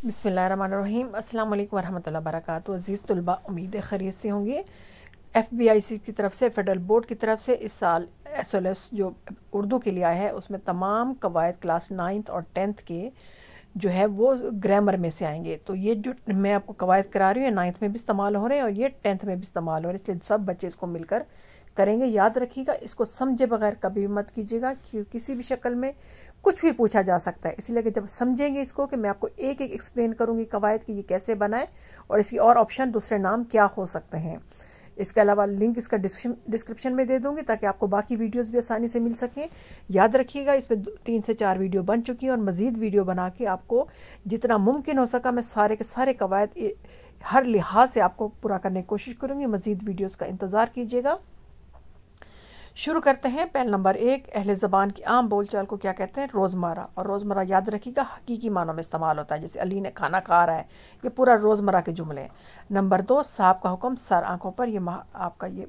بسم اللہ الرحمن الرحیم۔ السلام علیکم ورحمۃ اللہ وبرکاتہ۔ عزیز طلباء، امید ہے خیریت سے ہوں گے۔ FBIC کی طرف سے، فیڈرل بورڈ کی طرف سے اس سال SLS جو اردو کے لیے آیا ہے اس میں تمام قواعد کلاس 9th اور 10th کے جو ہے وہ گرامر میں سے آئیں گے۔ تو یہ جو میں آپ کو قواعد کرا رہی ہوں 9th میں بھی استعمال ہو رہے ہیں اور یہ 10th میں بھی استعمال ہو رہے ہیں، اس لیے سب بچے اس کو مل کر کریں گے۔ یاد رکھیے گا، اس کو سمجھے بغیر کبھی بھی مت کیجیے گا، کسی بھی شکل میں کچھ بھی پوچھا جا سکتا ہے، اس لیے کہ جب سمجھیں گے اس کو کہ میں آپ کو ایک ایک ایکسپلین کروں گی قواعد کی یہ کیسے بنائے اور اس کی اور آپشن دوسرے نام کیا ہو سکتے ہیں۔ اس کے علاوہ لنک اس کا ڈسکرپشن میں دے دوں گی تاکہ آپ کو باقی ویڈیوز بھی آسانی سے مل سکیں۔ یاد رکھیے گا، اس میں 3 سے 4 ویڈیو بن چکی ہیں اور مزید ویڈیو بنا کے آپ کو جتنا ممکن ہو سکا میں سارے کے سارے قواعد ہر لحاظ سے آپ کو پورا کرنے کی کوشش کروں گی۔ مزید ویڈیوز کا انتظار کیجیے گا۔ شروع کرتے ہیں۔ پہل نمبر 1، اہل زبان کی عام بول چال کو کیا کہتے ہیں؟ روزمرہ۔ اور روزمرہ یاد رکھیے گا حقیقی معنوں میں استعمال ہوتا ہے، جیسے علی نے کھانا کھا رہا ہے، یہ پورا روزمرہ کے جملے ہیں۔ نمبر 2، صاحب کا حکم سر آنکھوں پر، یہ آپ کا یہ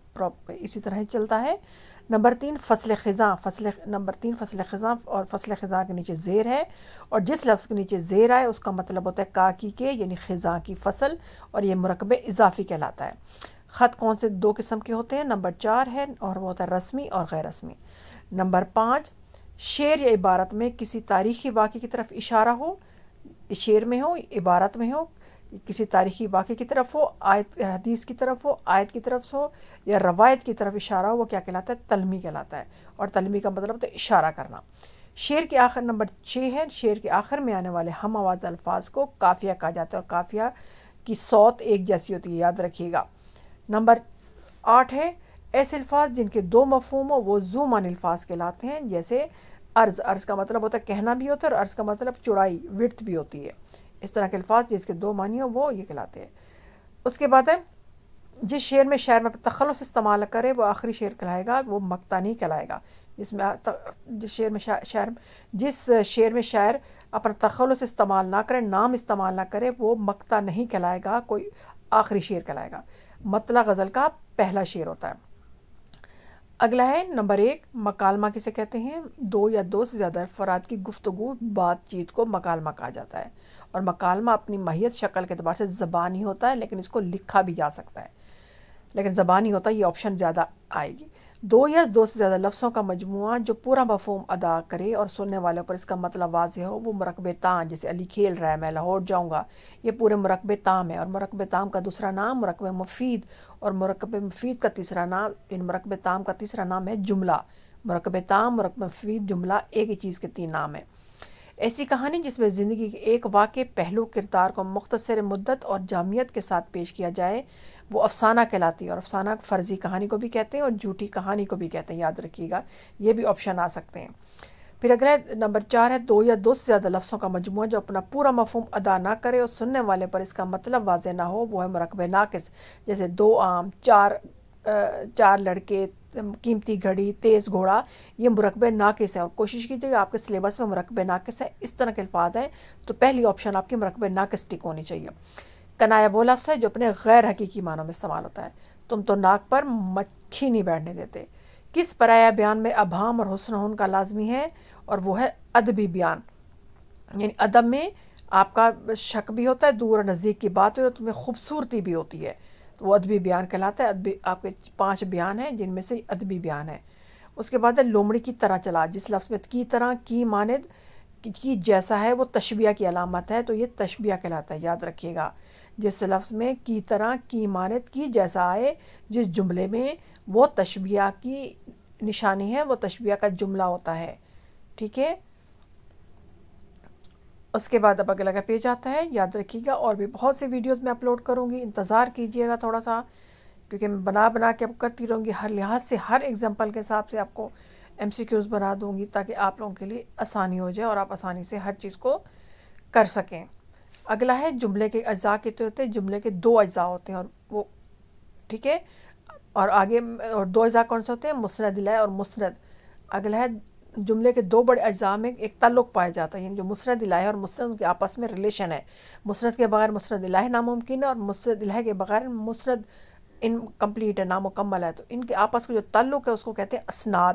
اسی طرح چلتا ہے۔ نمبر 3، فصل خزاں۔ نمبر 3، فصل خزاں، اور فصل خزاں کے نیچے زیر ہے اور جس لفظ کے نیچے زیر آئے اس کا مطلب ہوتا ہے کاکی کے، یعنی خزاں کی فصل، اور یہ مرکب اضافی کہلاتا ہے۔ خط کون سے 2 قسم کے ہوتے ہیں؟ نمبر 4 ہے اور وہ ہوتا ہے رسمی اور غیر رسمی۔ نمبر 5، شعر یا عبارت میں کسی تاریخی واقعے کی طرف اشارہ ہو، شعر میں ہو، عبارت میں ہو، کسی تاریخی واقعے کی طرف ہو، آیت حدیث کی طرف ہو، آیت کی طرف ہو یا روایت کی طرف اشارہ ہو، وہ کیا کہلاتا ہے؟ تلمی کہلاتا ہے، اور تلمی کا مطلب ہوتا ہے اشارہ کرنا۔ شعر کے آخر نمبر 6 ہے، شعر کے آخر میں آنے والے ہم آواز الفاظ کو قافیہ کہا جاتا ہے اور قافیہ کی صوت ایک جیسی ہوتی ہے، یاد رکھیے گا۔ نمبر 8 ہے، ایسے الفاظ جن کے 2 مفہوم ہو وہ ذو معنی الفاظ کہلاتے ہیں، جیسے عرض۔ عرض کا مطلب ہوتا ہے کہنا بھی ہوتا ہے اور عرض کا مطلب چوڑائی، وڈتھ بھی ہوتی ہے۔ اس طرح کے الفاظ جس کے 2 معنی ہو وہ یہ کہلاتے ہیں۔ اس کے بعد ہے، جس شعر میں شاعر میں تخلص استعمال کرے وہ آخری شعر کہلائے گا، وہ مقطع نہیں کہلائے گا۔ جس شعر میں شاعر اپنا تخلص استعمال نہ کرے، نام استعمال نہ کرے، وہ مقطع نہیں کہلائے گا، کوئی آخری شعر کہلائے گا۔ مطلع غزل کا پہلا شعر ہوتا ہے۔ اگلا ہے نمبر 1، مکالمہ کسے کہتے ہیں؟ 2 یا 2 سے زیادہ افراد کی گفتگو، بات چیت کو مکالمہ کہا جاتا ہے، اور مکالمہ اپنی ماہیت شکل کے اعتبار سے زبانی ہوتا ہے، لیکن اس کو لکھا بھی جا سکتا ہے، لیکن زبانی ہوتا ہے، یہ آپشن زیادہ آئے گی۔ 2 یا 2 سے زیادہ لفظوں کا مجموعہ جو پورا مفہوم ادا کرے اور سننے والوں پر اس کا مطلب واضح ہو، وہ مرکب تام، جیسے علی کھیل رہا ہے، میں لاہور جاؤں گا، یہ پورے مرکب تام ہے۔ اور مرکب تام کا دوسرا نام مرکب مفید، اور مرکب مفید کا تیسرا نام، ان مرکب تام کا تیسرا نام ہے جملہ۔ مرکب تام، مرکب مفید، جملہ ایک ہی چیز کے 3 نام ہیں۔ ایسی کہانی جس میں زندگی کے ایک واقع پہلو کردار کو مختصر مدت اور جامعیت کے ساتھ پیش کیا جائے وہ افسانہ کہلاتی ہے، اور افسانہ فرضی کہانی کو بھی کہتے ہیں اور جھوٹی کہانی کو بھی کہتے ہیں، یاد رکھیے گا، یہ بھی آپشن آ سکتے ہیں۔ پھر اگلا نمبر 4 ہے، 2 یا 2 سے زیادہ لفظوں کا مجموعہ جو اپنا پورا مفہوم ادا نہ کرے اور سننے والے پر اس کا مطلب واضح نہ ہو، وہ ہے مرکب ناقص، جیسے 2 آم، 4 لڑکے، قیمتی گھڑی، تیز گھوڑا، یہ مرکب ناقص ہے، اور کوشش کیجیے کہ آپ کے سلیبس میں مرکب ناقص ہے، اس طرح کے الفاظ ہیں تو پہلی آپشن آپ کی مرکب ناقص ٹک ہونی چاہیے۔ کنایا وہ لفظ ہے جو اپنے غیر حقیقی معنوں میں استعمال ہوتا ہے، تم تو ناک پر مکھی نہیں بیٹھنے دیتے۔ کس پرایا بیان میں ابہام اور حسن ہن کا لازمی ہے، اور وہ ہے ادبی بیان، یعنی ادب میں آپ کا شک بھی ہوتا ہے، دور اور نزدیک کی بات اور تمہیں خوبصورتی بھی ہوتی ہے، تو وہ ادبی بیان کہلاتا ہے۔ ادبی آپ کے 5 بیان ہیں جن میں سے ادبی بیان ہے۔ اس کے بعد ہے لومڑی کی طرح چلا، جس لفظ میں کی طرح، کی مانند، کی جیسا ہے وہ تشبیہ کی علامت ہے، تو یہ تشبیہ کہلاتا ہے، یاد رکھیے گا۔ جس لفظ میں کی طرح، کی مانند، کی جیسا آئے جس جملے میں، وہ تشبیہ کی نشانی ہے، وہ تشبیہ کا جملہ ہوتا ہے، ٹھیک ہے۔ اس کے بعد اب اگلا کا پیج آتا ہے، یاد رکھیے گا، اور بھی بہت سے ویڈیوز میں اپلوڈ کروں گی، انتظار کیجیے گا تھوڑا سا، کیونکہ میں بنا کے اب کرتی رہوں گی، ہر لحاظ سے ہر ایگزامپل کے حساب سے آپ کو MCQs بنا دوں گی تاکہ آپ لوگوں کے لیے آسانی ہو جائے اور آپ آسانی سے ہر چیز کو کر سکیں۔ اگلا ہے جملے کے اجزاء کتنے ہوتے ہیں؟ جملے کے 2 اجزاء ہوتے ہیں، اور وہ ٹھیک ہے، اور آگے اور 2 اجزاء کون سے ہوتے ہیں؟ مسند الہ اور مسند۔ اگلا ہے جملے کے 2 بڑے اجزاء میں ایک تعلق پایا جاتا ہے، یعنی جو مسند الہ اور مسند کے آپس میں ریلیشن ہے، مسند کے بغیر مسند الہ ناممکن ہے اور مسند الہ کے بغیر مسند انکمپلیٹ ہے، نامکمل ہے، تو ان کے آپس کا جو تعلق ہے اس کو کہتے ہیں اسناد۔